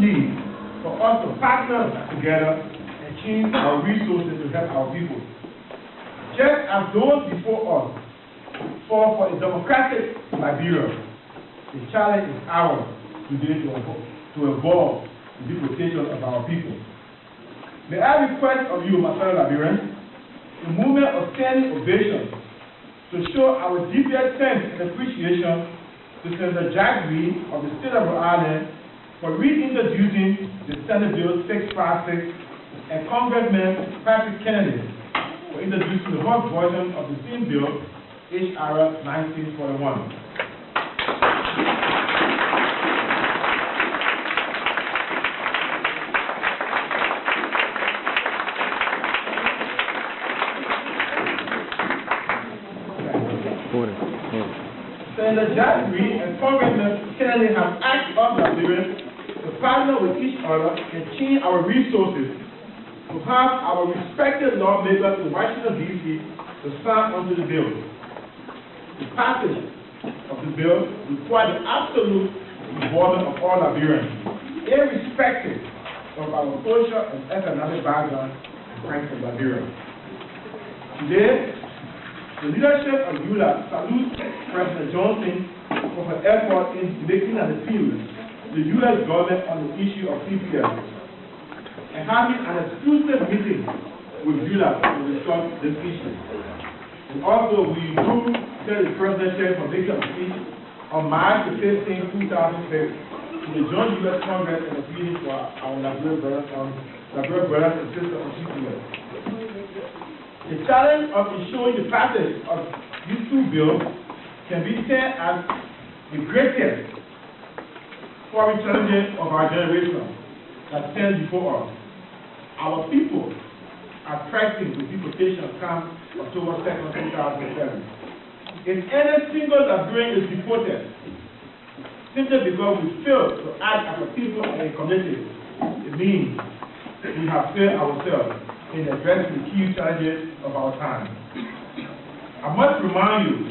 need for us to partner together and change our resources to help our people. Just as those before us fought for a democratic Liberia, the challenge is ours today to evolve the deportation of our people. May I request of you, my fellow Liberians, a movement of standing ovation to show our deepest sense and appreciation to Senator Jack Reed of the state of Rhode Island for reintroducing the Senate Bill 656 and Congressman Patrick Kennedy for introducing the House version of the same bill, H.R. 1941. Senator Jack Reed and Congressman Kennedy have asked us Liberians to partner with each other and change our resources to have our respected lawmakers in Washington, D.C. to sign onto the bill. The passage of the bill requires the absolute involvement of all Liberians, irrespective of our social and economic background and rank of Liberia. Today, the leadership of ULAA salutes President Johnson for her effort in making an appeal to the U.S. government on the issue of TPS and having an exclusive meeting with ULAA to discuss this issue. And also, we do tell the President for making a speech on March 15, 2006 to the joint U.S. Congress and appealing for our Liberian brothers and sisters on TPS. The challenge of ensuring the passage of these two bills can be seen as the greatest foreign challenges of our generation that stands before us. Our people are pressing the deportation come October 2nd, 2007. If any single Liberian is deported simply because we fail to act as a people and a community, it means we have failed ourselves in addressing the key challenges of our time. I must remind you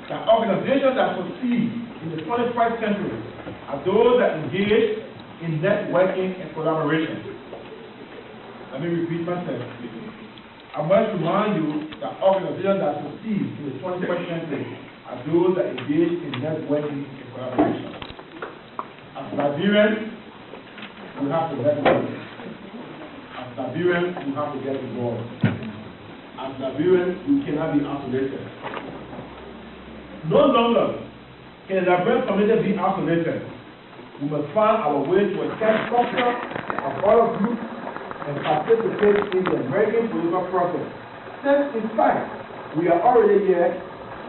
that organizations that succeed in the 21st century are those that engage in networking and collaboration. Let me repeat myself. I must remind you that organizations that succeed in the 21st century are those that engage in networking and collaboration. As Liberians, we have to network. As Liberians, we have to get involved. As Liberians, we cannot be isolated. No longer can the Liberian community be isolated. We must find our way to a sense structure of all groups and participate in the American political process. Since, in fact, we are already here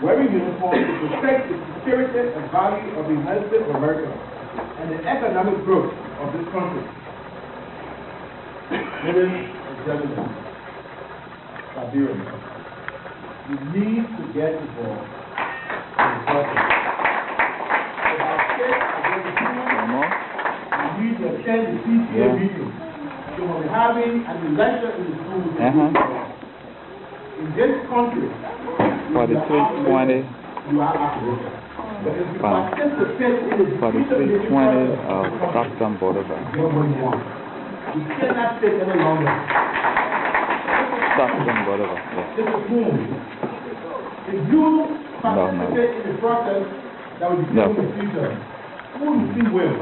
wearing uniforms to protect the security and value of the United States of America and the economic growth of this country. Ladies and gentlemen, Liberians, we need to get involved in the process. We need to attend the PDA meeting. So we'll be having an election in the school. In this country, for the 320, you are activated. But if you participate in the for the 320 of Stockton Boulevard. You cannot take any longer. Stockton Boulevard, yes. This is whom. If you participate in the process that will be taken in the future, who you think will?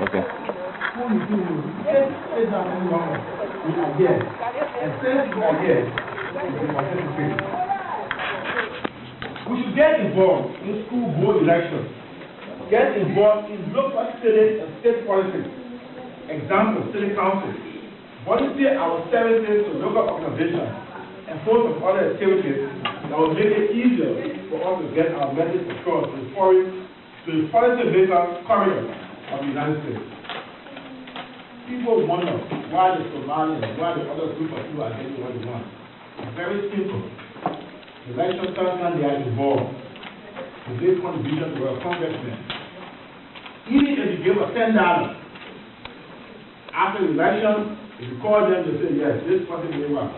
Okay. Who you think will? You can't stay down any longer. We are here. And since we are here, we can participate. We should get involved in school board elections. Get involved in local, state, and state politics. Example, city council. Volunteer our services to local organizations and host of other activities that will make it easier for us to get our message across to the policy-maker corridor of the United States. People wonder why the Somalians, why the other group of people are getting what they want. It's very simple. The election time they are involved. The big contribution to a congressman. Even if you give a $10, after the election, if you call them, they say, yes, this person will work.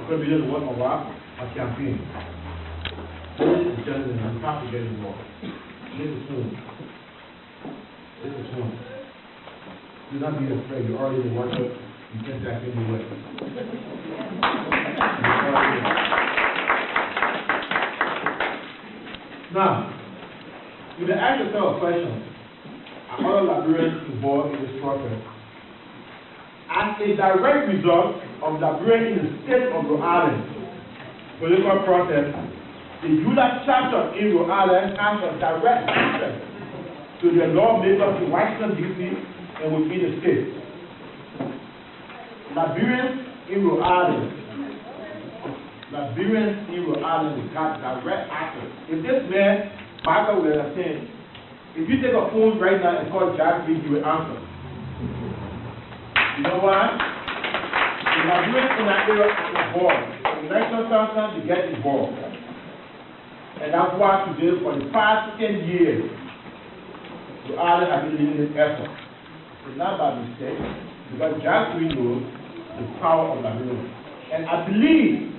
The contribution to work on our campaign. Ladies and gentlemen, you have to get involved. This is whom. This is whom. Do not be afraid. You're already a worker. You can't act anyway. Now, you can ask yourself a question. Are other Liberians involved in this process? As a direct result of Liberian in the state of Rhode Island political process, the ULAA chapter in Rhode Island has a direct access to the lawmakers in Washington, D.C. and within the state. Liberians in Rhode Island have direct access. If this man, Michael, will saying, if you take a phone right now and call Jack Reed, he will answer. You know why? The Liberians in that area are involved. The election sometimes to get involved. And that's why today, for the past 10 years, the island has been leading this effort. It's not by mistake, because Jack Reed knows the power of Liberia. And I believe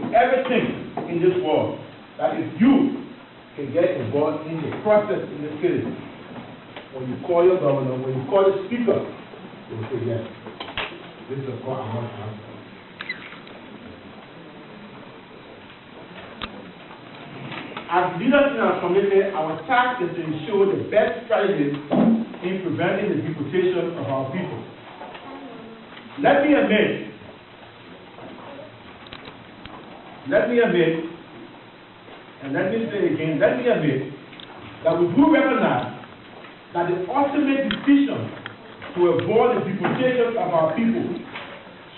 with everything in this world, that if you can get involved in the process in this case, when you call your governor, when you call the speaker, they will say, yes, this is what I want to answer. As leaders in our community, our task is to ensure the best strategies in preventing the deportation of our people. Let me admit, and let me say again, let me admit that we do recognize that the ultimate decision to avoid the deportation of our people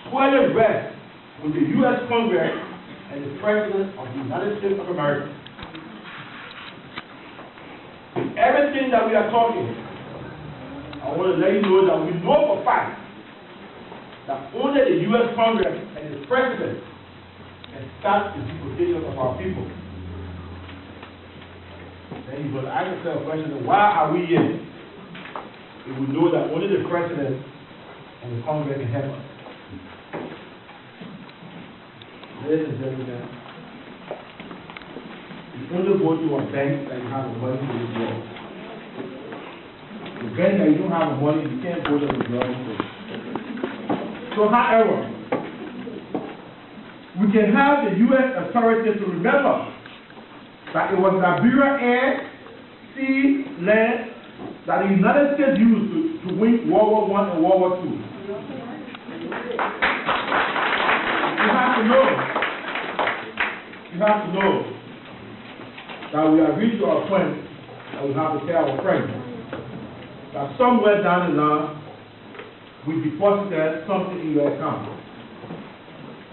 squarely rests with the U.S. Congress and the President of the United States of America. Everything that we are talking, I want to let you know that we know for a fact that only the U.S. Congress and the President can start the deportation of our people. Then you will ask yourself a question, why are we here? If we know that only the President and the Congress can help us. Ladies and gentlemen, you only go to a bank that you have the money to withdraw. The bank that you don't have the money, you can't go to withdraw. So, however, we can have the U.S. authorities to remember that it was Liberia air, sea, land that the United States used to win World War I and World War II. You have to know that we have reached our point that we have to tell our friends that somewhere down the line we deposited something in your account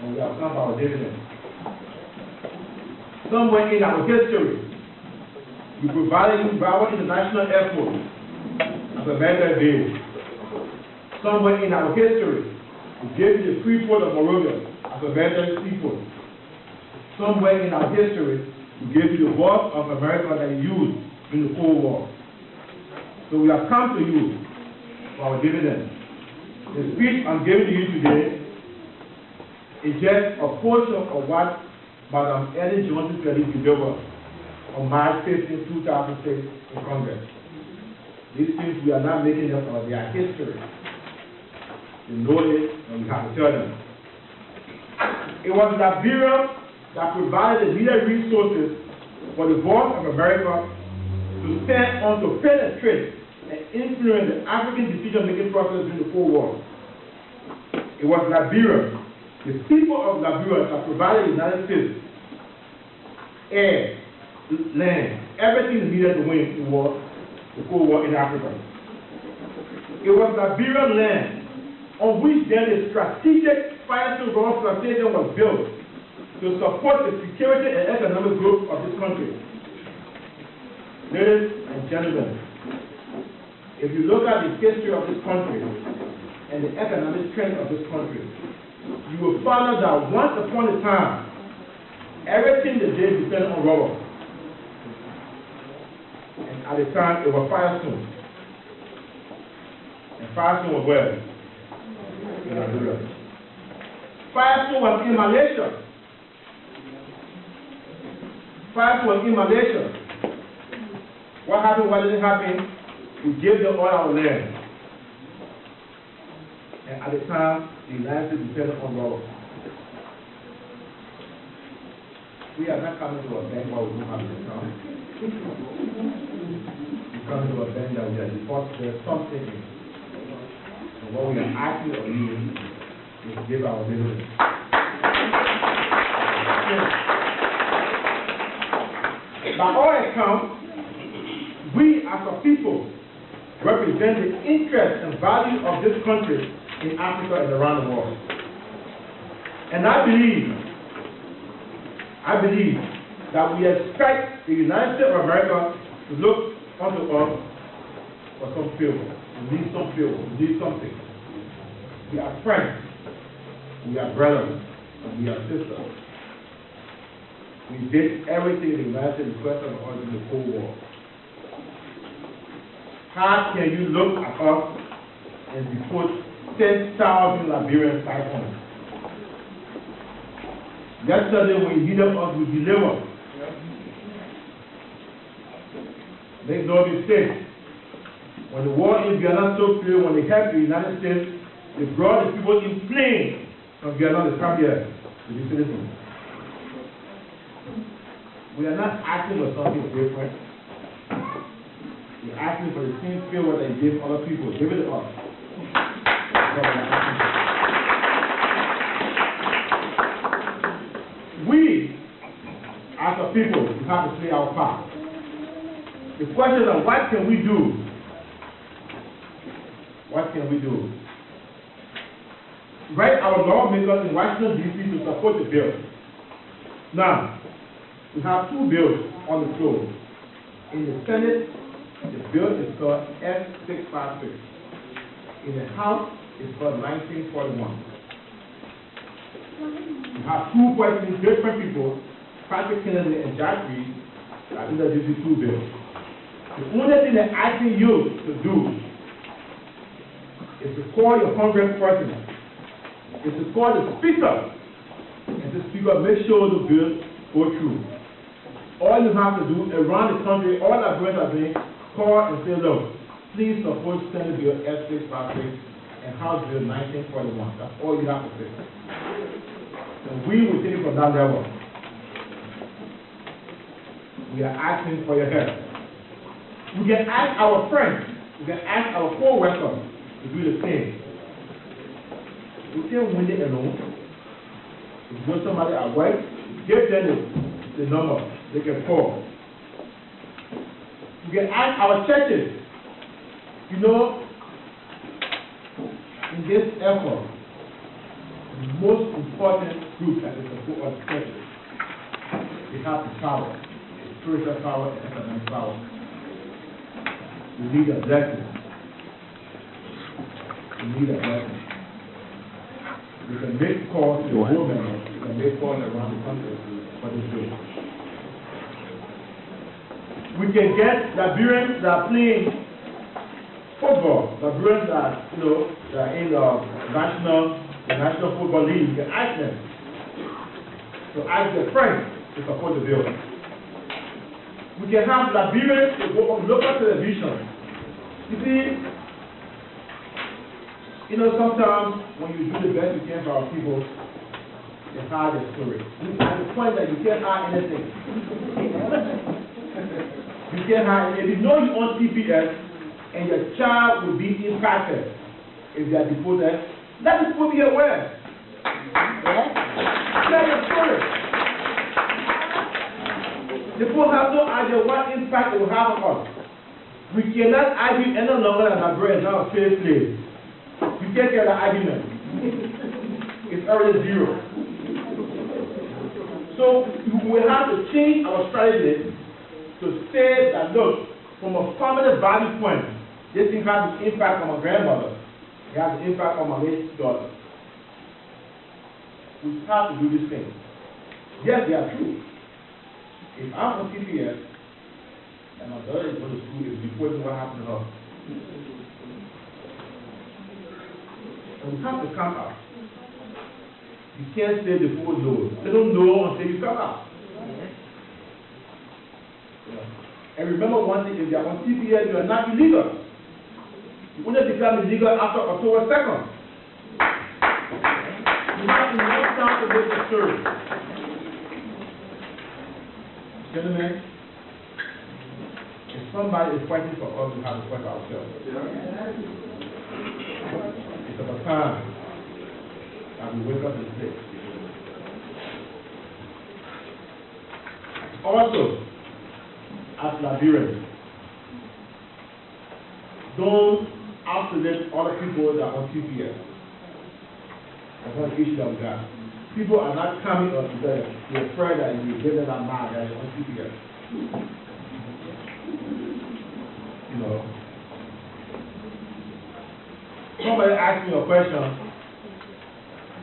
and we have come our dividends. Somewhere in our history we provided you Broward International Airport as a mandate base. Somewhere in our history we gave you the free port of Monrovia as a mandate seaport. Somewhere in our history we gave you the Voice of America that you used in the Cold War. So we have come to you for our dividends. The speech I'm giving to you today is just a portion of what Madam Ellen Johnson delivered on March 15, 2006 in Congress. These things we are not making up of their history. They know it and we have to tell them. It was Liberia that provided the needed resources for the Voice of America to stand on to penetrate and influence the African decision-making process during the Cold War. It was Liberia, the people of Liberia, that provided the United States air, land, everything needed to win the war, the Cold War in Africa. It was Liberian land on which then the strategic financial raw plantation was built to support the security and economic growth of this country. Ladies and gentlemen, if you look at the history of this country and the economic strength of this country, you will find out that once upon a time, everything that did depended on rubber. And at the time, it was Firestone. And Firestone was where? In Nigeria. Firestone was in Malaysia. Firestone was in Malaysia. What happened? What didn't happen? we gave them all our land. And at the time, the United States depended on dollars. We are not coming to a bank while we don't have an account. We come to a bank that we are deposited something in. And what we are asking of you is to give our dividends. By all accounts, we as a people represent the interest and value of this country in Africa and around the world. And I believe that we expect the United States of America to look unto us for some favor. We need some favor. We need something. We are friends. We are brothers. And we are sisters. We did everything the United States requested of us in the Cold War. How can you look at us and deport 10,000 Liberian cyclones? Yesterday when you hear us, we deliver. Make no mistake. When the war in Vietnam took place, when they helped the United States, they brought the people in planes from Vietnam to come here to be citizens. We are not asking for something different. We're asking for the same favor that you give other people. Give it to us. We, as a people, we have to play our part. The question is, what can we do? What can we do? Write our lawmakers in Washington, D.C. to support the bill. Now, we have two bills on the floor. In the Senate, the bill is called S-656. In the House, it's called 1941. We have two questions, different people, Patrick Kennedy and Jack Reed, that introduced the two bills. The only thing they're asking you to do is to call your congressperson, is to call the speaker, and the speaker make sure the bill go through. All you have to do around the country, all our friends are saying, call and say, look, please support Senate Bill S-656 and House Bill 1941. That's all you have to say. And we will take it from that level. We are asking for your help. We can ask our friends, we can ask our co-workers to do the same. We can't win it alone. If you know somebody at work, give them the number they can call. We can ask our churches. You know, in this effort, the most important group that is support of churches, they have the power, the spiritual power and economic power. We need a blessing. We need a blessing. We can make calls to the government, we can make calls around the country for this bill. We can get Liberians that are playing football, Liberians that that are in the national football league. We can ask them to ask their friends to support the bill. We can have Liberians to go on local television. You see, sometimes when you do the best you can for our people, they hide their story. At the point that you can't hide anything. You can't hide. If you know you're on TPS and your child will be impacted if they are deported, let the people be aware. Tell your story. The people have no idea what impact it will have on us. We cannot argue any longer than our brain now slave. You can't get an argument. It's already zero. So we have to change our strategy to say that, look, from a family value point, this thing has an impact on my grandmother. It has an impact on my late daughter. We have to do this thing. Yes, they are true. If I'm on TPS and my daughter is going to school, it's reporting what happened to her. And we have to come out. You can't say the people know. They don't know until you come out. And remember one thing, if you are on TPS, you are not illegal. You only become illegal after October 2nd. You have enough time to make a service. Gentlemen, if somebody is fighting for us, we have to fight ourselves. It's about time that we wake up and sleep. Also, as Liberians, don't isolate other people that are on TPS. That's not the issue that we got. People are not coming up together. You're afraid that you give them that mind that you're on TPS. You know. Somebody asked me a question,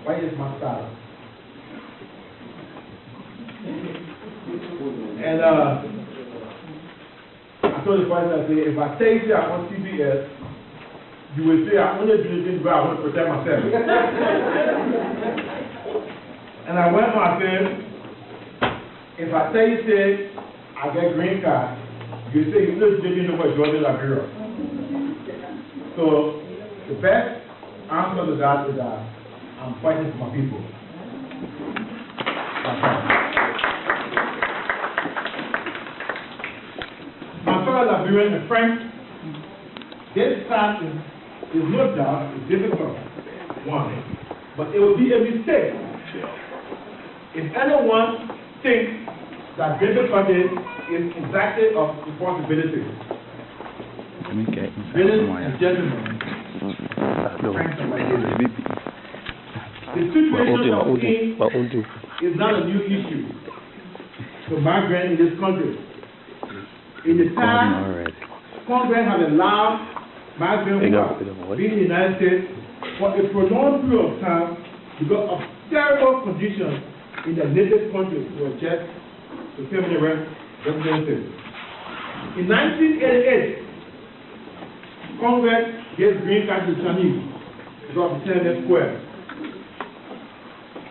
why is my style? And I told the person, I said, if I say I'm on TPS, you will say I only do things where I want to protect myself. And I went on and said, if I say I get green card, you say you know you know Georgia Liberia. So the best answer to that is that I'm fighting for my people. My fellow Liberians and friends, this task is no doubt a difficult one, but it will be a mistake if anyone thinks that difficulty is exactly of responsibility. Ladies and gentlemen, friends of Nigeria, the situation of pain is not a new issue to migrants in this country. In the time, Congress has allowed migrants who have been in the United States for a prolonged period of time because of terrible conditions in their native countries to adjust to permanent residency. In 1988, Congress gave green card to Chinese because of the Tiananmen Square.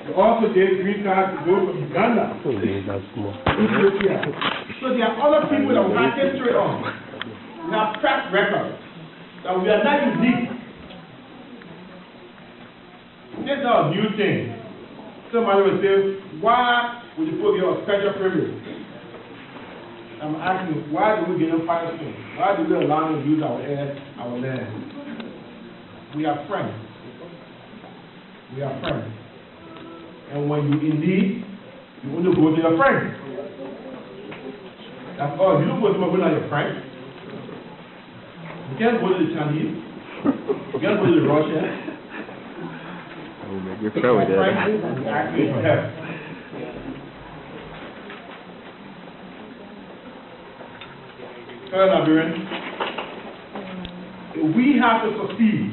They also gave green card to go from Uganda to Ethiopia. So there are other people that we have history on. We have track records that we are not unique. This is not a new thing. Somebody will say, why would you put your special privilege? I'm asking, why do we get them fire stone? Why do we allow them to use our air, our land? We are friends. We are friends. And when you're in need, you only go to your friends. That's all. You don't go to somebody who's not your friend. You can't go to the Chinese. You can't go to the Russians. You're fair with that. Asking for help. Fellow Liberians, if we have to succeed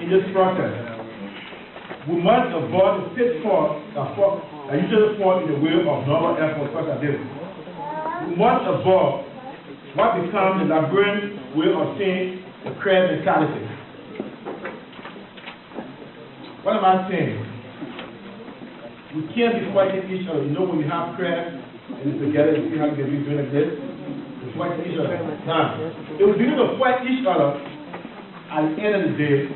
in this process, we must avoid the pitfalls that usually fall in the way of normal efforts such as this. We must avoid what becomes the Liberian way of seeing the crab mentality. What am I saying? We can't be fighting each other. You know when you have crabs and you together, you see how you can be doing like this? We fight each other. Now, if we begin to fight each other, at the end of the day,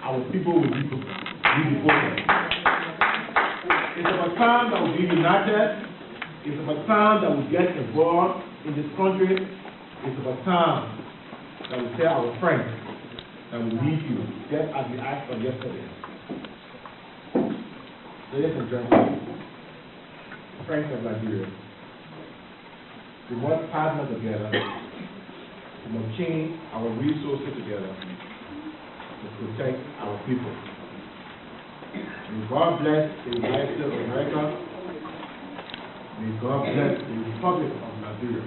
our people will be deported. It's about time that we be united. It's about time that we get involved in this country. It's about time that we tell our friends that we need you, just as we asked for yesterday. Ladies and gentlemen, friends of Liberia, we must partner together. We must change our resources together to protect our people. May God bless the United States of America. May God bless the Republic of Liberia.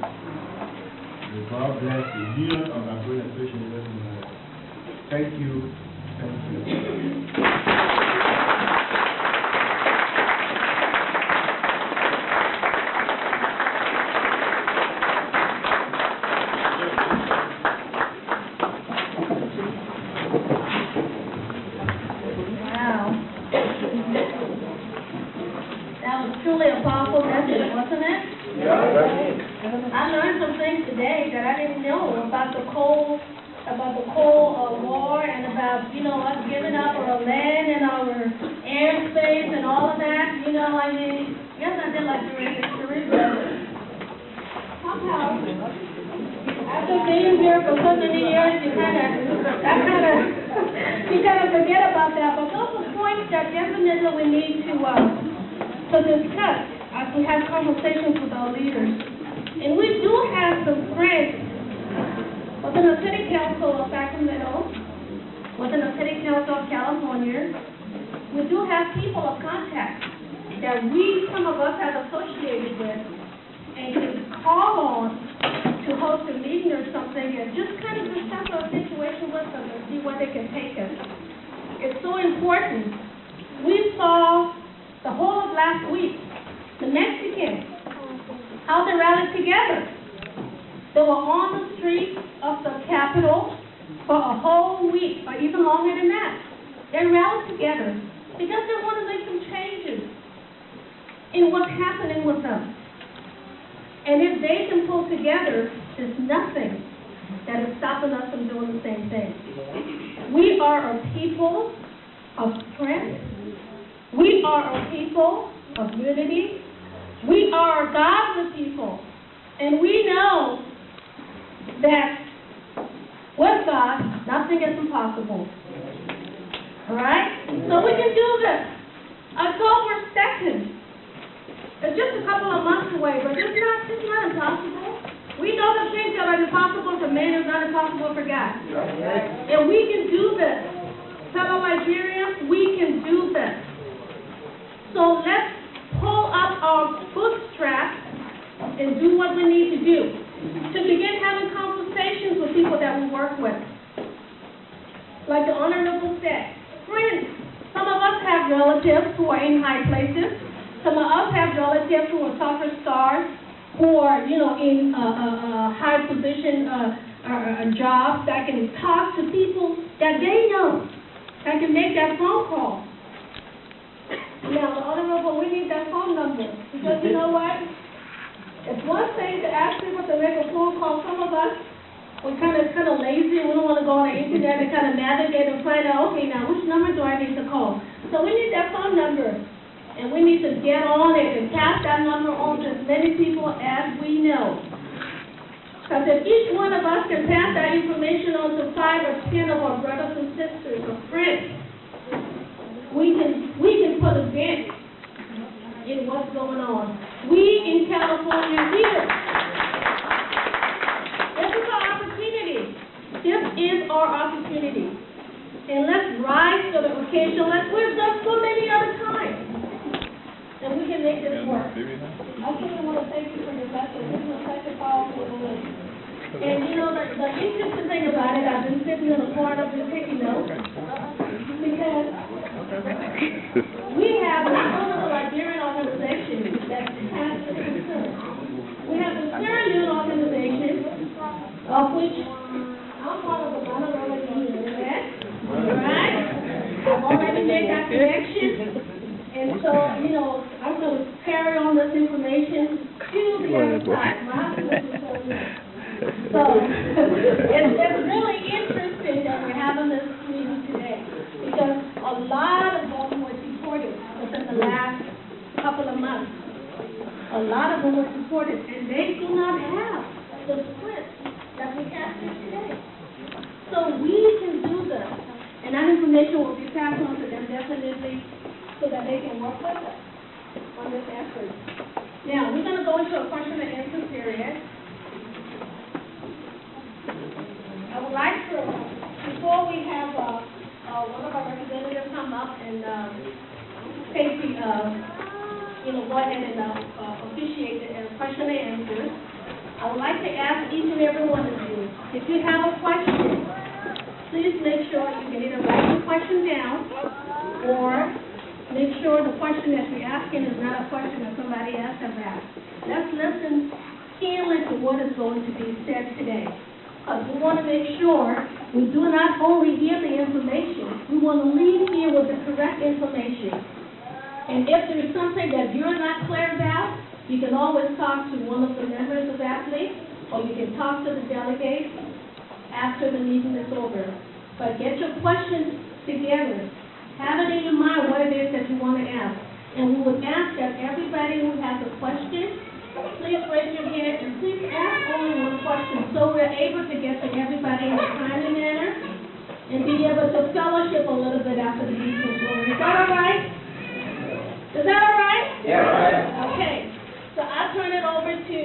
May God bless the Union of Liberian Association of America. Thank you. Thank you. I learned some things today that I didn't know about the coal, about the Cold War and about, us giving up our land and our airspace and all of that, I mean, yes, I did like to read history, but somehow, after being here for so many years, you kind of forget about that. But those are points that definitely we need to discuss as we have conversations with our leaders. And we do have some friends within the City Council of Sacramento, within the City Council of California. We do have people of contact that some of us have associated with and can call on to host a meeting or something and just kind of discuss our situation with them and see where they can take us. It's so important. We saw the whole of last week, the Mexicans, how they rallied together. They were on the streets of the Capitol for a whole week, or even longer than that. They rallied together because they want to make some changes in what's happening with them. And if they can pull together, there's nothing that is stopping us from doing the same thing. We are a people of strength. We are a people of unity. We are a godly people. And we know that with God, nothing is impossible. All right? So we can do this. October 2nd. It's just a couple of months away, but it's not impossible. We know the things that are impossible for man is not impossible for God. And we can do this. Fellow Liberians, we can do this. So let's pull up our bootstraps and do what we need to do to begin having conversations with people that we work with. Like the Honorable said, friends, some of us have relatives who are in high places. Some of us have relatives who are soccer stars, who are, in high position jobs that can talk to people that they know, that can make that phone call. Now, the Honorable, we need that phone number, because you know what? It's one thing to ask people to make a phone call. Some of us, we're kind of lazy. We don't want to go on the internet and kind of navigate and find out, okay, now which number do I need to call? So we need that phone number. And we need to get on it and pass that number on to as many people as we know. Because if each one of us can pass that information on to 5 or 10 of our brothers and sisters or friends, we can put a dent in what's going on. We in California here. This is our opportunity. This is our opportunity. And let's rise to the occasion like we've done so many other times. And we can make this work. I really want to thank you for your lesson. This was such a powerful word. And the interesting thing about it, I've been sitting in the corner, I've been taking notes, because we have one of the Liberian organizations that has this concern. We have the Sierra Leone organization, of which I'm part of the Honorable Union, right? I've already made that connection. And so, I'm going to carry on this information to the other side. So, it's really interesting that we're having this meeting today, because a lot of them were deported within the last couple of months. A lot of them were deported, and they do not have the strength that we have here today. So we can do this, and that information will be passed on to them definitely, so that they can work with us on this effort. Now, we're going to go into a question and answer period. I would like to, before we have one of our representatives come up and take the, go ahead and officiate the question and answer, I would like to ask each and every one of you, if you have a question, please make sure you can either write the question down or make sure the question that you're asking is not a question that somebody else has asked. Let's listen keenly to what is going to be said today. Because we want to make sure we do not only hear the information, we want to leave here with the correct information. And if there's something that you're not clear about, you can always talk to one of the members of AFLI, or you can talk to the delegates after the meeting is over. But get your questions together. Have it in your mind what it is that you want to ask. And we would ask that everybody who has a question, please raise your hand and please ask only one question so we're able to get to everybody in a timely manner and be able to fellowship a little bit after the meeting is over. Is that all right? Is that all right? Yeah, right. Okay. So I'll turn it over to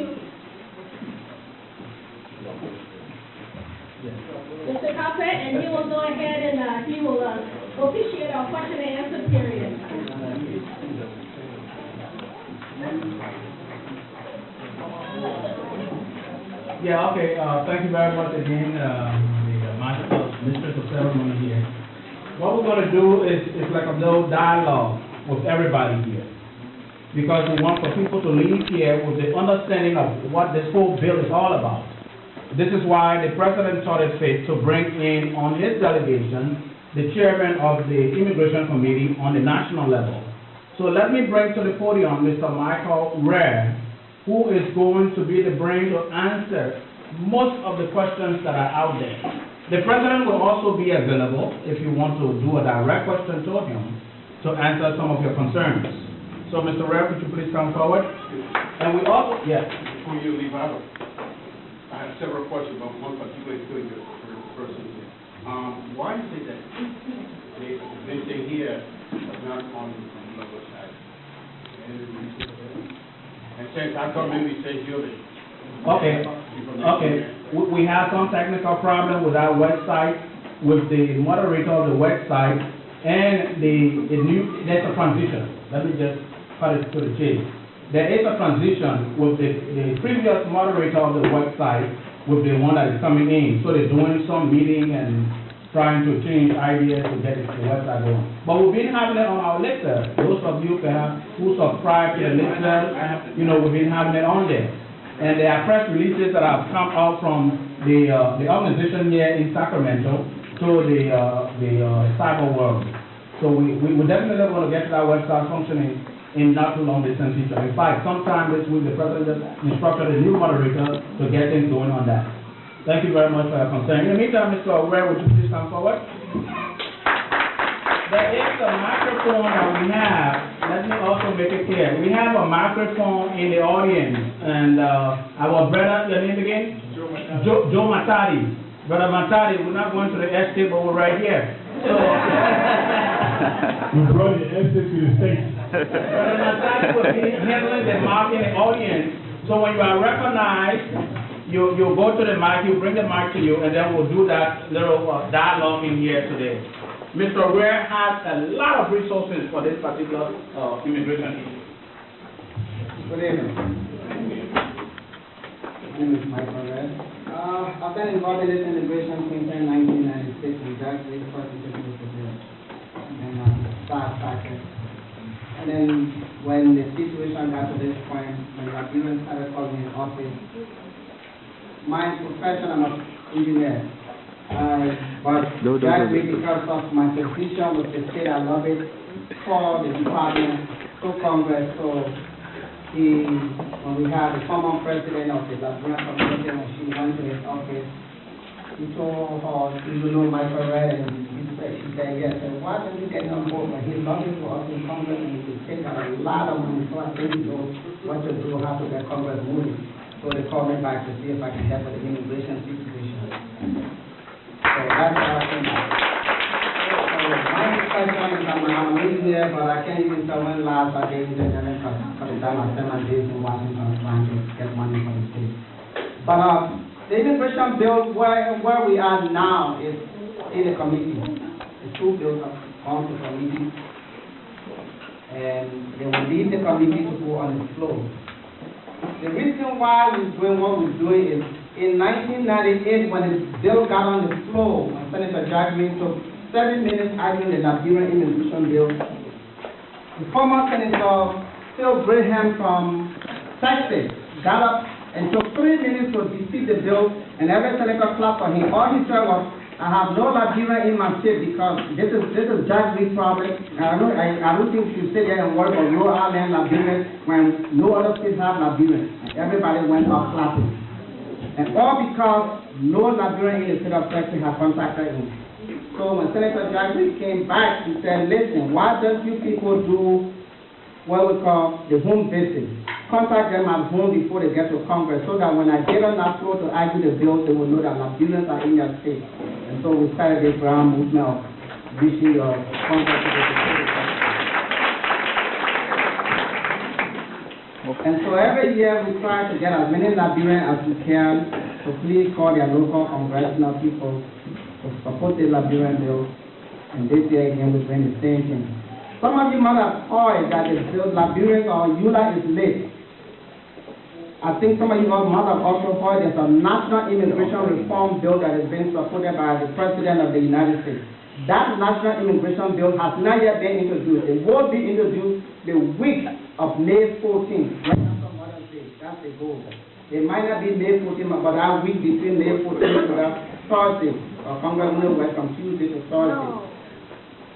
Mr. Capet, and he will go ahead and he will officiate our question and answer period. Yeah, okay, thank you very much again, the mistress of ceremony here. What we're gonna do is like a little dialogue with everybody here. Because we want for people to leave here with the understanding of what this whole bill is all about. This is why the president thought it fit to bring in on his delegation the chairman of the Immigration Committee on the national level. So let me bring to the podium Mr. Michael Rare, who is going to be the brain to answer most of the questions that are out there. The president will also be available if you want to do a direct question to him to answer some of your concerns. So Mr. Rare, could you please come forward? And we also, yes. Before you leave out, I have several questions, but one particularly to the person here. Why is it that they say here not on the website? And since I thought maybe it says Julie. Okay, we have some technical problem with our website, with the moderator of the website, and there's a transition. Let me just cut it to the chase. There is a transition with the previous moderator of the website with the one that is coming in. So they're doing some meeting and trying to change ideas to get the website going. But we've been having it on our listserv. Those of you who subscribe to the listserv, you know, we've been having it on there. And there are press releases that have come out from the organization here in Sacramento to the cyber world. So we're definitely going to get that website functioning in not too long distant future. In fact, sometime this week, the president instructed a new moderator to get things going on that. Thank you very much for your concern. In the meantime, Mr. Ware, would you please come forward? There is a microphone that we have. Let me also make it clear. We have a microphone in the audience, and our brother, your name again? Joe Matadi. Brother Matadi, we're not going to the estate, but we're right here. So, We brought the estate to the state. Brother Matadi will be handling the mic in the audience. So when you are recognized, you go to the mic, you bring the mic to you, and then we'll do that little dialogue in here today. Mr. Ware has a lot of resources for this particular immigration issue. Good evening. My name is Michael Red. I've been involved in this immigration since 1996 and gradually participated in it. And fast tracked. And then when the situation got to this point, when Liberians started calling in office, my profession, I'm an engineer. But gradually because of my position with the state, I love it, for the department, to Congress. So when we had the former president of the Liberian community, when she went to his office, he told her, do you know Michael Red? And she said yes. And why don't you get on board? But he's looking for us in Congress, and he could take out a lot of money. So I think he knows what to do, how to get Congress moving. So they called me back to see if I can help with the immigration situation. So that's how I came back. So my question is, I'm an engineer, but I can't even tell when last I gave the gentleman for the time I spent my days in Washington trying to get money from the state. But the immigration bill, where we are now is in the committee. The two bills have gone to committee, and they will leave the committee to go on the floor. The reason why we're doing what we're doing is, in 1998, when the bill got on the floor, Senator Jack Green took 7 minutes arguing the Liberian immigration bill. The former Senator Phil Graham from Texas got up and took 3 minutes to defeat the bill, and every senator clapped for him. All he said was, I have no Liberian in my state because this is Jack Green's problem. I don't think you sit there and worry about your island Liberian when no other states have Liberian. Everybody went off clapping. And all because no Liberian in the state of Texas have contacted him. So when Senator Jackson came back, he said, listen, why don't you people do what we call the home visit? Contact them at home before they get to Congress, so that when I get on that floor to argue the bill, they will know that Liberians are in their state. And so we started this ground movement of reaching your contact with the state. And so every year we try to get as many Liberians as we can to please call their local congressional people to support the Liberian bill. And this year again we're doing the same thing. Some of you might have heard that the bill Liberian or ULAA is late. I think some of you might have also heard there's a national immigration reform bill that is being supported by the President of the United States. That national immigration bill has not yet been introduced. It will be introduced the week of May 14th. Right after Mother's Day. That's the goal. It might not be May 14th, but that week between May 14th to that Thursday, or Congressman West from Tuesday to Thursday. No.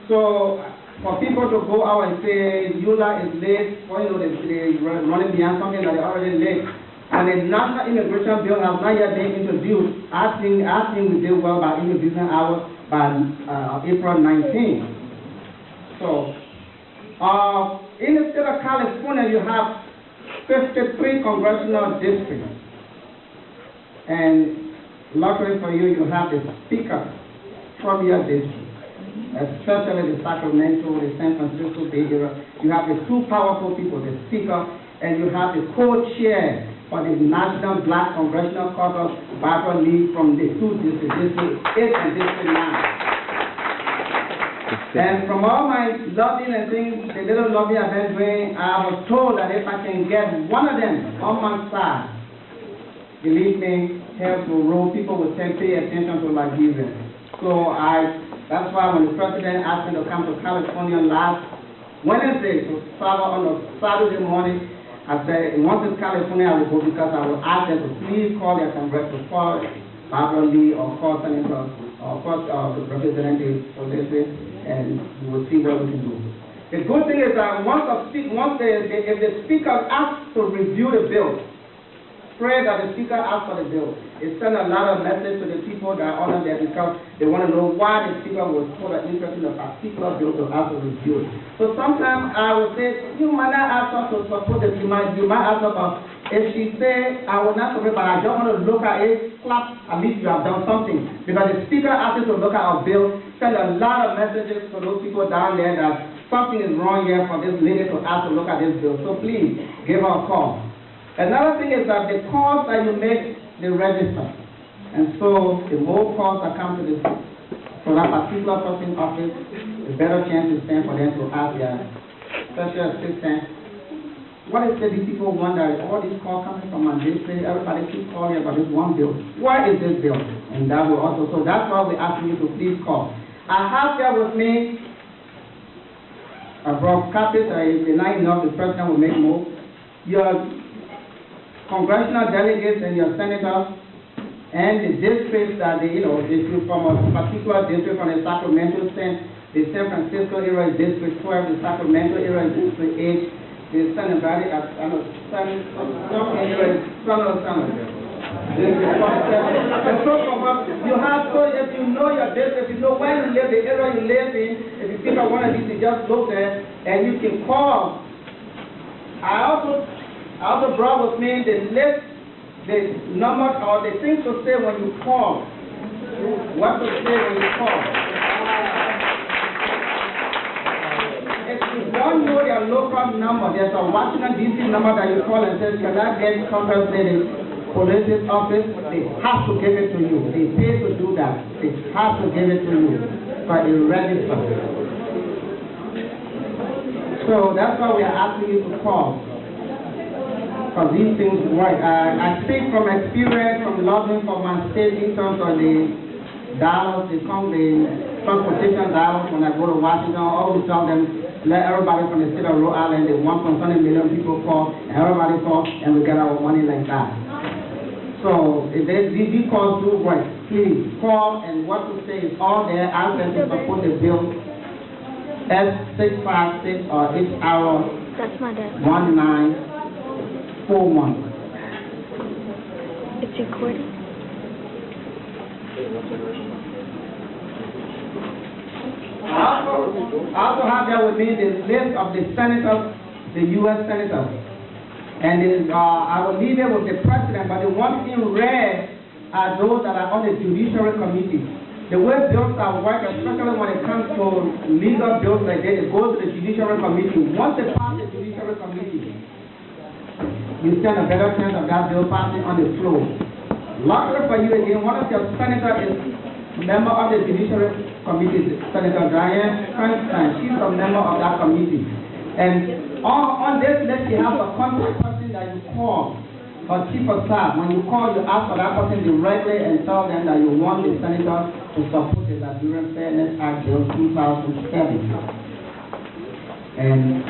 So, for people to go out and say ULAA is late, or they're running behind something that they're already late, and the national immigration bill has not yet been introduced, I think we did well by introducing ours by April 19th. So, in the state of California, you have 53 congressional districts, and luckily for you, you have the speaker from your district. Especially the Sacramento, the San Francisco Bay Area. You have the two powerful people, the speaker, and you have the co-chair for the National Black Congressional Caucus, Barbara Lee, from the two districts, District 8 and District 9. And from all my lobbying and things, the little lobbying I've been doing, I was told that if I can get one of them on my side, believe me, help will roll, people will pay attention to Liberia. So that's why when the president asked me to come to California last Wednesday to travel on a Saturday morning, I said, once it's California, I will go because I will ask them to please call their Congress to call Barbara Lee or call Senator or call Representative Olese, and we will see what we can do. The good thing is that if the speaker asks to review the bill, pray that the speaker asks for the bill. It sends a lot of message to the people that are on there because they want to know why the speaker was so interested in a particular bill to ask to review it. So sometimes I would say, you might not ask us to support it, you might ask us about, if she say, I will not support it, but I just want to look at it, clap, at least you have done something. Because the speaker asks us to look at our bill, send a lot of messages to those people down there that something is wrong here for this lady to ask to look at this bill. So please, give her a call. Another thing is that the calls that you make, they register. And so the more calls that come to that particular person's office, the better chance is stand for them to ask their special assistant, what is it these people wonder, all these calls coming from my district, everybody keeps calling about this one bill. Why is this bill? And that will also, so that's why we're asking you to please call. I have here with me, I brought copies, if they're not enough, the president will make more. Your congressional delegates and your senators and the districts that if you're from a particular district, from the Sacramento, the San Francisco area is District 12, the Sacramento area is District 8, the San Valley, area is and so forth. You have, so if you know your district, if you know where you live, the area you live in, if you think of one of these, you just go there and you can call. I also brought with me the list, the number or the things to say when you call. What to say when you call. If you don't know their local number, there's a Washington D.C. number that you call and says, can I get Congress police's office? They have to give it to you. They pay to do that. They have to give it to you for a register. So that's why we are asking you to call. Because these things work. I speak from experience, from lobbying for my state in terms of the dollars, the transportation dollars. When I go to Washington, I always tell them, let everybody from the state of Rhode Island, the 1.7 million people call, and everybody call, and we get our money like that. So if these calls do work, please call, and what to say is all there. Ask them to support the bill. S656 or HR 1941. It's recording. I also have there with me the list of the senators, the U.S. senators. And I will leave it with the president, but the one in red are those that are on the judiciary committee. The way bills are working, especially when it comes to legal bills like that, it goes to the judiciary committee. Once they pass the judiciary committee, you stand a better chance of that bill passing on the floor. Luckily for you again, one of your senators is member of the judiciary committee, Senator Diane Frankenstein. She's a member of that committee. And on this list, you have a contact person that you call, or chief of staff. When you call, you ask for that person directly and tell them that you want the senator to support the Liberian Fairness Act Bill 2007. And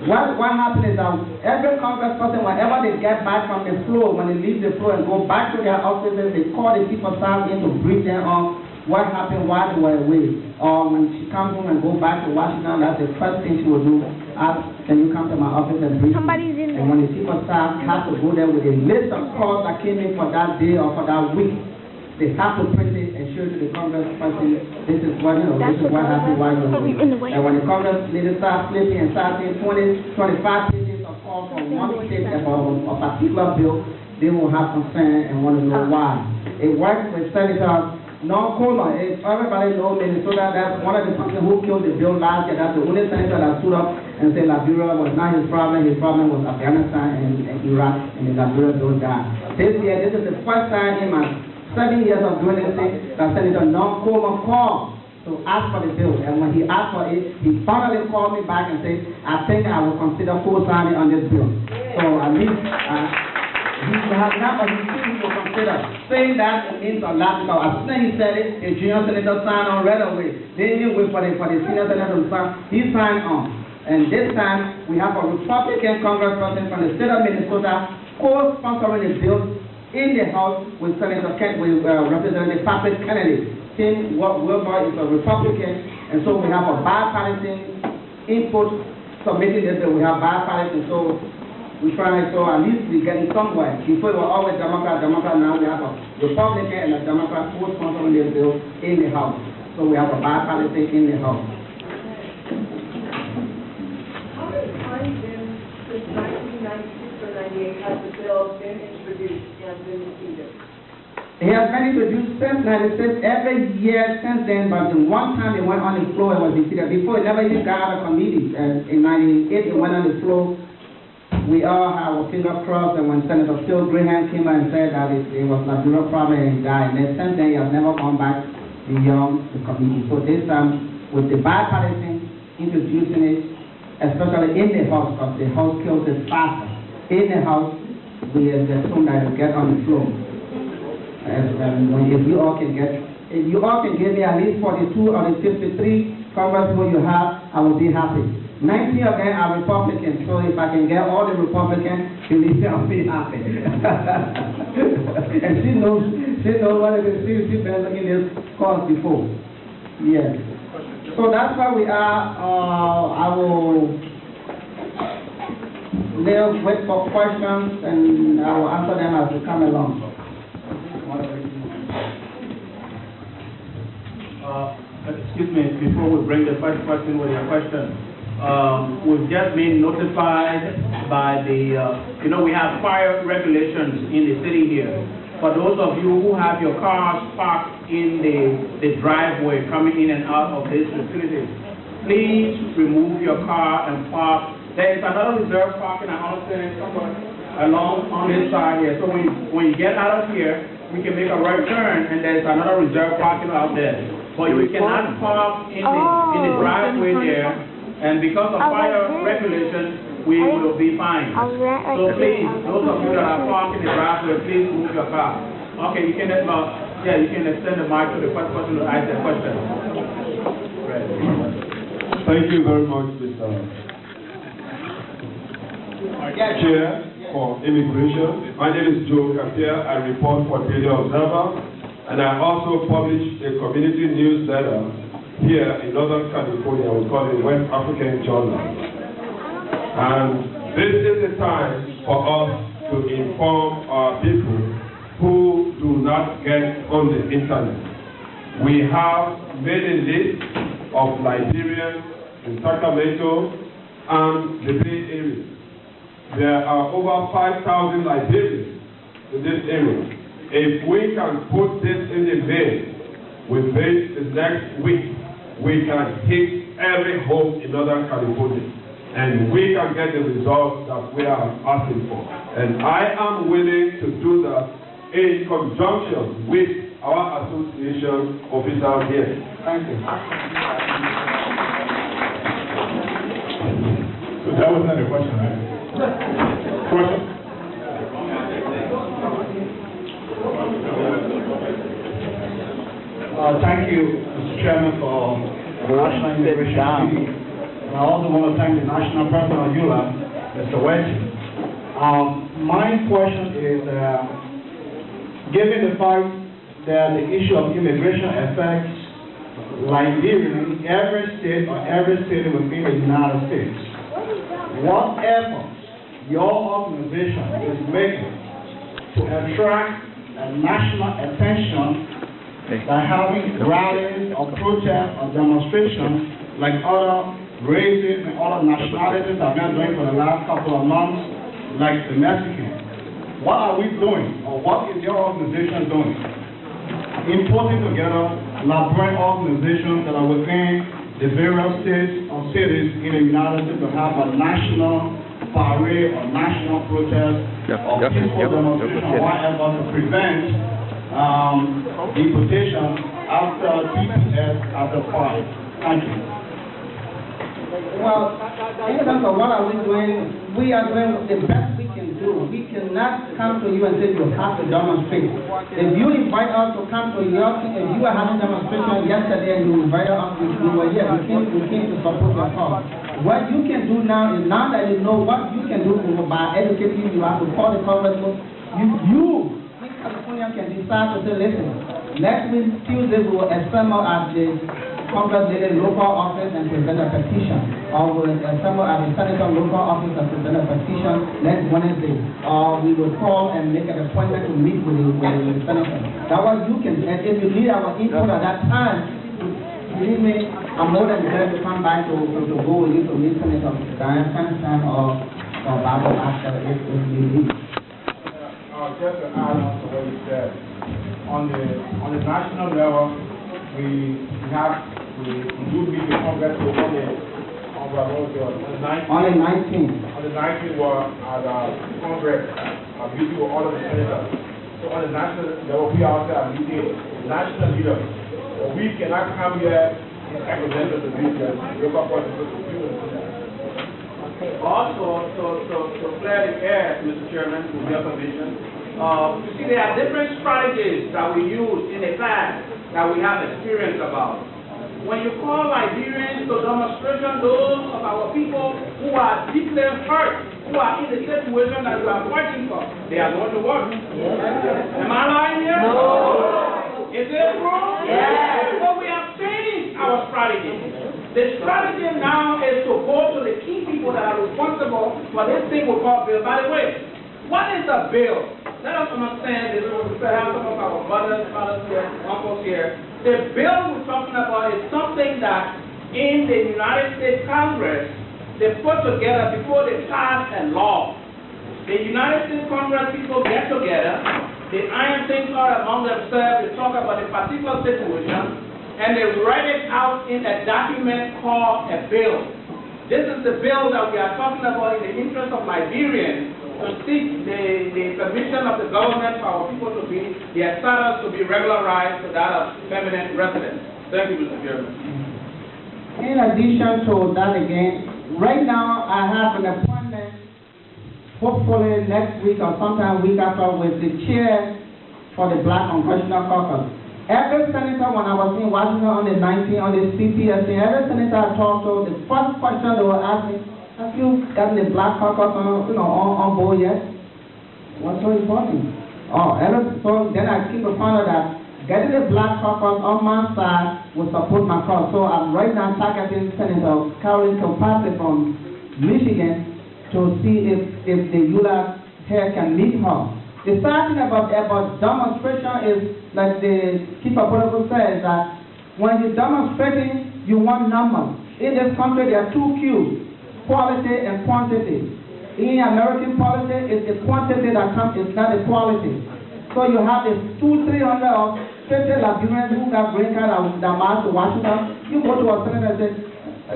what happened is that every congressperson, whenever they get back from the floor, when they leave the floor and go back to their offices, they call the chief of staff in to brief them on what happened while they were away. Or when she comes home and go back to Washington, that's the first thing she will do. Ask, can you come to my office and brief me? And when the chief of staff has to go there with a list of calls that came in for that day or for that week, they have to print it and show it to the congressperson. This is what, this is what happened while you were away. And when the congress leaders start flipping and start saying 20, 25 pages of calls from one state about a particular bill, they will have concern and want to know why. It works with Senator Norcola. Everybody knows Minnesota. That's one of the people who killed the bill last year. That's the only senator that stood up and said Liberia was not his problem. His problem was Afghanistan and Iraq, and the Liberia bill died. This year, this is the first time in my 7 years of doing this thing that Senator Norcola called to ask for the bill. And when he asked for it, he finally called me back and said, I think I will consider co-signing on this bill. So at least he has not, but he will consider. Saying that it means a lot, because as soon as he said it, the junior senator signed on right away. They didn't wait for the senior senator to sign. He signed on. And this time, we have a Republican congressperson from the state of Minnesota co-sponsoring the bill in the House with Representative Patrick Kennedy. Tim Wilbur is a Republican, and so we have a bipartisan input submitting this bill. We have bipartisan, so we try, so at least we're getting somewhere. Before we were always Democrat, now we have a Republican and a Democrat co-sponsoring this bill in the House. So we have a bipartisan in the House. How many times since 1996 or 98 has the bill been introduced and been defeated? It has been introduced since 96 every year since then, but the one time it went on the floor, it was defeated. Before, it never even got out of committee. In 98, it went on the floor. We all have our fingers crossed, and when Senator Phil Graham came out and said that it was not a problem and he died, and then since then, he has never gone back beyond the committee. So this time, with the bipartisan introducing it, especially in the House, because the House kills it faster. In the House, we assume that it will get on the floor. If you all can give me at least 42 or the 53 congressmen you have, I will be happy. 90 of them are Republicans, so if I can get all the Republicans, believe me, I'll be happy. And she knows what it is. She's been looking at this cause before. Yes. So that's where we are. I will wait for questions, and I will answer them as they come along. Excuse me, before we bring the first question with your question, we've just been notified by the, we have fire regulations in the city here. For those of you who have your cars parked in the driveway coming in and out of this facility, please remove your car and park. There is another reserve parking, I understand, somewhere along on this side here. So when you get out of here, we can make a right turn, and there's another reserve parking out there. But you cannot park in the driveway there, and because of fire regulations, we will be fined. So please, those of you that are parked in the driveway, please move your car. Okay, you can you can extend the mic to the first person to ask the question. Thank you very much, Mr. Chair for Immigration. My name is Joe Kapia. I report for Daily Observer, and I also publish a community newsletter here in Northern California. We call it West African Journal. And this is the time for us to inform our people who do not get on the internet. We have made a list of Liberians in Sacramento and the Bay Area. There are over 5,000 Liberians in this area. If we can put this in the mail within the next week, we can hit every home in Northern California, and we can get the results that we are asking for. And I am willing to do that in conjunction with our association officers here. Thank you. So that was not a question, right? Question? Thank you, Mr. Chairman, for the National Immigration Committee. And I also want to thank the National President of ULAA, Mr. Wettee. My question is, given the fact that the issue of immigration affects Liberians in every state or every city within the United States, what efforts your organization is making to attract national attention by having rallies or protests or demonstrations like other races and other nationalities have been doing for the last couple of months, like the Mexicans? What are we doing, or what is your organization doing in putting together Liberian organizations that are within the various states or cities in the United States to have a national parade or national protest or peaceful demonstration or whatever to prevent deportation after TPS after 5? Thank you. Well, in terms of what are we doing, we are doing the best we can do. We cannot come to you and say you have to demonstrate. If you invite us to come to your, if you were having demonstration yesterday and you invited us, we were here, we came to support your cause. What you can do now is, now that you know what you can do by educating you, have to call the congressman, you in California can decide to say, listen, next week, Tuesday, we will assemble at the Congress leading local office and present a petition, or we will assemble at the Senator local office and present a petition next Wednesday, or we will call and make an appointment to meet with the Senator. That's what you can do. And if you need our input at that time, believe me, I'm more than glad to come back to go with you to meet Senator Diane Feinstein or Barbara after if you need. Just to add on to what you said, on the national level, we do meet the Congress on the 19th. On the 19th. On the 19th, we're at Congress, meeting with all of the senators. So on the national level, we are out there meeting national leaders. We cannot come here and represent the leaders. Local politics. Also, to clear the air, Mr. Chairman, with your permission, you see, there are different strategies that we use in the past that we have experience about. When you call Liberians to demonstration, those of our people who are deeply hurt, who are in the situation that you are working for, they are going to work. Am I lying here? No. Is it wrong? Yes. So we have changed our strategy. The strategy now is to go to the key people that are responsible for this thing we call bill. By the way, what is a bill? Let us understand this. We have some of our brothers, fathers here, uncles here. The bill we're talking about is something that in the United States Congress, they put together before they pass a law. The United States Congress people get together, they iron things out among themselves, they talk about a particular situation, and they write it out in a document called a bill. This is the bill that we are talking about in the interest of Liberians, to seek the permission of the government for our people to be, their status to be regularized to that of permanent residents. Thank you, Mr. Chairman. In addition to that again, right now I have an appointment, hopefully next week or sometime week after, with the chair for the Black Congressional Caucus. Every senator, when I was in Washington on the 19th, on the CPS, every senator I talked to, the first question they will ask me, have you gotten the Black Caucus on board yet? What's so important? So then I keep a find out that getting the Black Caucus on my side will support my cause. So I'm right now targeting Senator Carolyn Kilpatrick from Michigan to see if the ULAA here can meet her. The sad thing about demonstration is, like the Chief of Protocol says, that when you're demonstrating, you want numbers. In this country, there are two Qs, quality and quantity. In American politics, it's the quantity that counts, it's not the quality. So you have the 200-300 or 50 Liberians who got green card that march to Washington. You go to a senator and say,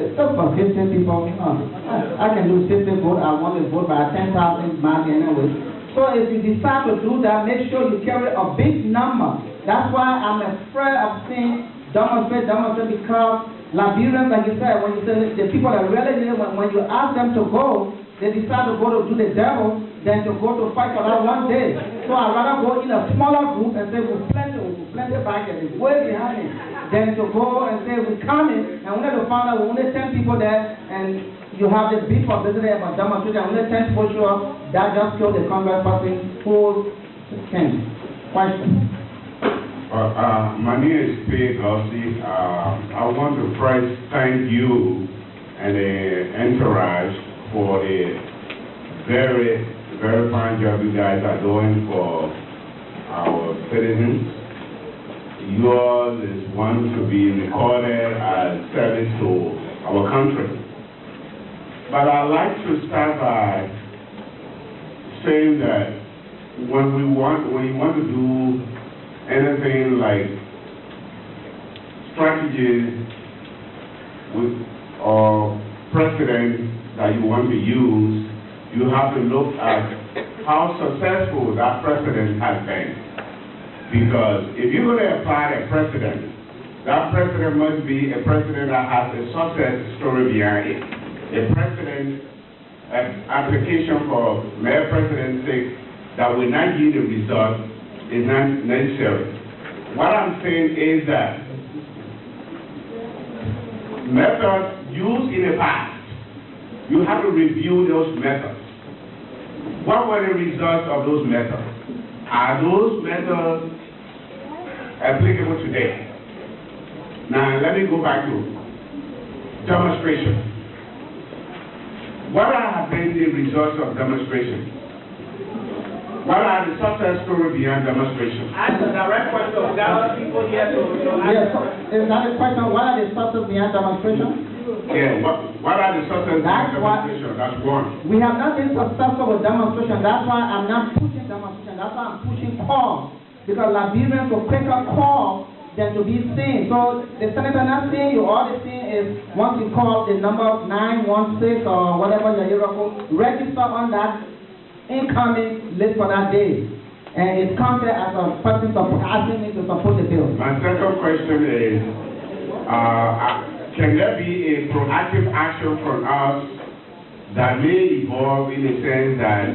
it's just for 50 people. I can do 50 votes. I want to vote by 10,000 mark anyway. So if you decide to do that, make sure you carry a big number. That's why I'm afraid of seeing demonstrate, because Liberians, like you said, when you say the people that really need it, when you ask them to go, they decide to go to do the devil than to go to fight for that one day. So I'd rather go in a smaller group and say, we'll plenty back and it's way behind it, than to go and say, we're coming, and we need to find out we only 10 people there, and you have the big publicity about demonstration, only 10 people show up, that just killed the congressperson who came. Question. My name is P. Gossi. I want to first thank you and the entourage for the very, very fine job you guys are doing for our citizens. Yours is one to be recorded as service to our country. But I'd like to start by saying that when you want to do anything like strategies with or precedent that you want to use, you have to look at how successful that precedent has been. Because if you're going to apply a precedent, that precedent must be a precedent that has a success story behind it. A precedent application for mere precedent's sake that will not give the result is not necessary. What I'm saying is that methods used in the past, you have to review those methods. What were the results of those methods? Are those methods applicable today? Now, let me go back to demonstration. What have been the results of demonstration? What are the success stories behind demonstration? Ask a direct question. We got other people here to Yes, is that a question? What are the success behind demonstration? Yeah, what are the success behind demonstration? That's one. We have not been successful with demonstration. That's why I'm not pushing demonstration. That's why I'm pushing call. Because Liberians will quicker call than to be seen. So the senator not seeing you, all they're seeing is once you call the number 916 or whatever your area code, register on that incoming list for that day. And it's counted as a person asking me to support the bill. My second question is, can there be a proactive action from us that may evolve in the sense that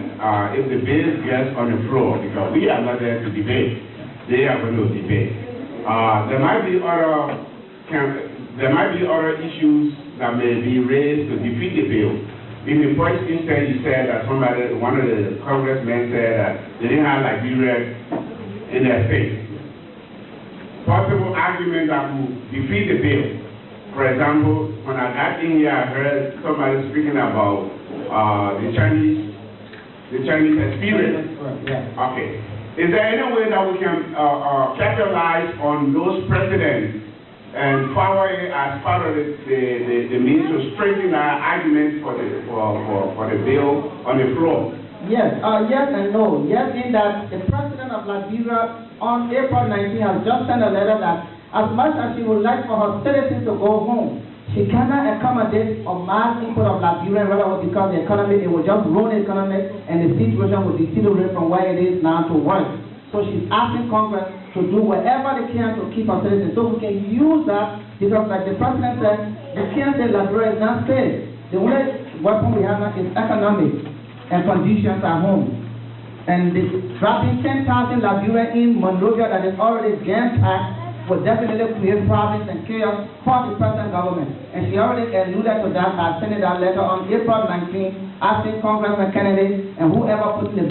if the bill gets on the floor, because we are not there to debate, they are going to debate. There might be other issues that may be raised to defeat the bill. In the first instance, you said that one of the congressmen said that they didn't have Liberia in their state. Possible argument that will defeat the bill. For example, when I got in here, I heard somebody speaking about the Chinese experience. Okay. Is there any way that we can capitalize on those precedents and forward it as part of the means to strengthen our arguments for the bill on the floor? Yes, yes and no. Yes, in that the president of Liberia on April 19 has just sent a letter that as much as she would like for her citizens to go home, she cannot accommodate a mass input of Liberian relevant because the economy, it will just ruin the economy and the situation will deteriorate from where it is now to worse. So she's asking Congress to do whatever they can to keep our citizens. So we can use that because like the president said, you can't say Liberia is not safe. The only weapon we have now is economic and conditions at home. And dropping 10,000 Liberia in Monrovia that is already jam-packed will definitely create problems and chaos for the present government. And she already alluded to that by sending that letter on April 19, asking Congressman Kennedy and whoever put in the